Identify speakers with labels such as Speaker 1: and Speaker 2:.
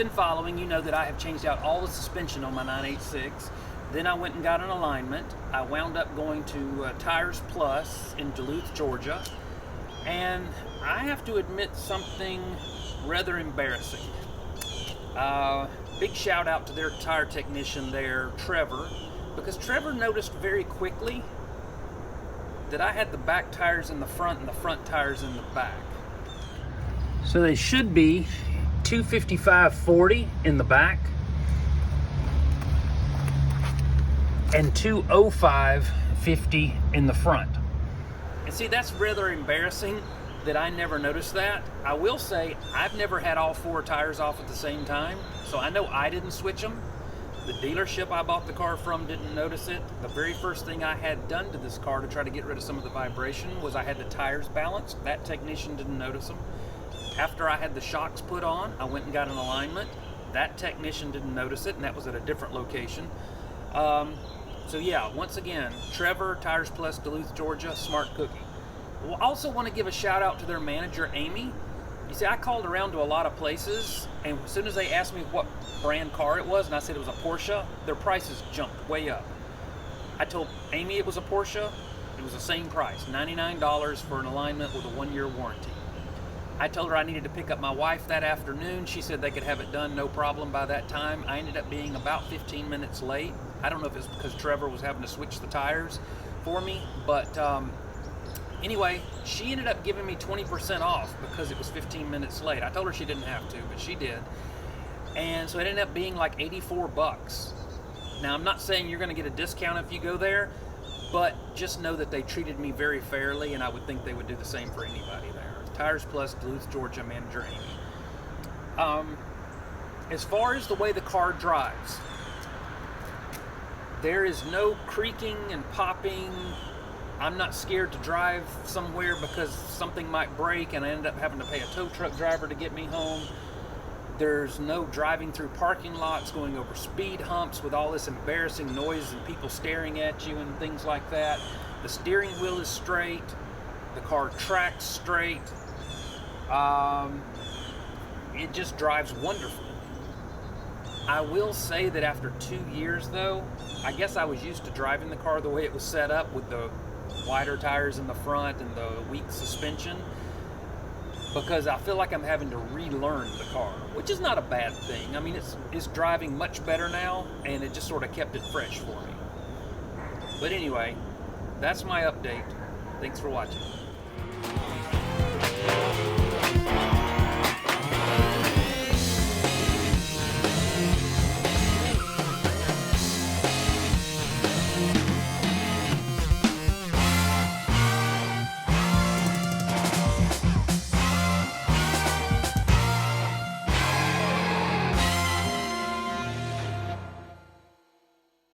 Speaker 1: been following, you know that I have changed out all the suspension on my 986. Then I went and got an alignment. I wound up going to Tires Plus in Duluth, Georgia. And I have to admit something rather embarrassing. Big shout out to their tire technician there, Trevor, because Trevor noticed very quickly that I had the back tires in the front and the front tires in the back. So they should be 255/40 in the back and 205/50 in the front. And see, that's rather embarrassing that I never noticed that. I will say I've never had all four tires off at the same time, so I know I didn't switch them. The dealership I bought the car from didn't notice it. The very first thing I had done to this car to try to get rid of some of the vibration was I had the tires balanced. That technician didn't notice them. After I had the shocks put on, I went and got an alignment. That technician didn't notice it, and that was at a different location. So yeah, once again, Trevor, Tires Plus, Duluth, Georgia, smart cookie. We'll also want to give a shout out to their manager, Amy. You see, I called around to a lot of places, and as soon as they asked me what brand car it was, and I said it was a Porsche, their prices jumped way up. I told Amy it was a Porsche, it was the same price, $99 for an alignment with a 1-year warranty. I told her I needed to pick up my wife that afternoon. She said they could have it done no problem by that time. I ended up being about 15 minutes late. I don't know if it's because Trevor was having to switch the tires for me, but anyway, she ended up giving me 20% off because it was 15 minutes late. I told her she didn't have to, but she did. And so it ended up being like 84 bucks. Now, I'm not saying you're going to get a discount if you go there, but just know that they treated me very fairly, and I would think they would do the same for anybody there. Tires Plus, Duluth, Georgia, manager Amy. As far as the way the car drives, there is no creaking and popping. I'm not scared to drive somewhere because something might break and I end up having to pay a tow truck driver to get me home. There's no driving through parking lots, going over speed humps with all this embarrassing noise and people staring at you and things like that. The steering wheel is straight. The car tracks straight. It just drives wonderful. I will say that after 2 years though, I guess I was used to driving the car the way it was set up with the wider tires in the front and the weak suspension, because I feel like I'm having to relearn the car, which is not a bad thing. I mean, it's driving much better now, and it just sort of kept it fresh for me. But anyway, that's my update. Thanks for watching.